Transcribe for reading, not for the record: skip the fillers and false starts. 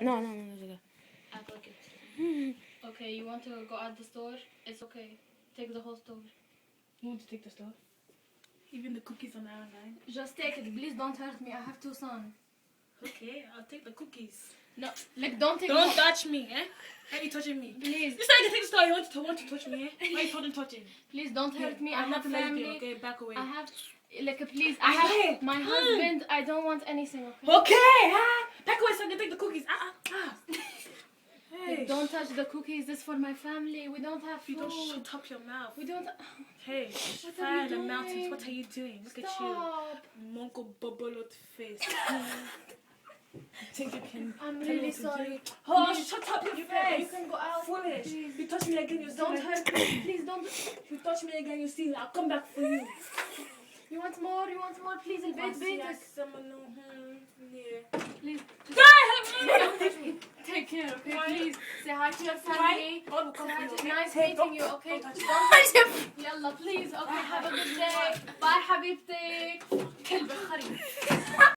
No, it's okay. Act like it. Okay, you want to go at the store? It's okay. Take the whole store. You want to take the stuff? Even the cookies on the line. Just take it. Please don't hurt me. I have 2 sons. Okay, I'll take the cookies. No, like don't take. Don't touch me, eh? Why are you touching me? Please. You said you take the stuff. You want to touch me, eh? Why are you touching? Please don't hurt me. I I'm have not family. lesbian, okay? Back away. I have, like, please. I have my husband. I don't want anything. Okay. Okay, back away so I can take the cookies. Hey, Like, don't touch the cookies. This is for my family. We don't have food. you don't shut up your mouth. We don't. Hey, What are fire you in the doing? mountains. What are you doing? Look Stop. at you, Monko Bobolot face. Think you can? I'm tell me really what to do? sorry. Oh, Please. shut up your You face. can go out. Foolish. Please. You touch me again, you Don't hurt me. Please don't. If you touch me again, you see, I'll come back for you. You want more? You want more? Please, البيت بيتك. Yeah. Please. Don't touch me. Take care, okay? Why? Please. Say hi to your Why? family. God will come Say for hi you, to- okay? Nice Hey, meeting you, okay? don't touch me. Don't. يلا please. Okay, have a good day. Bye حبيبتي. كلب خريف.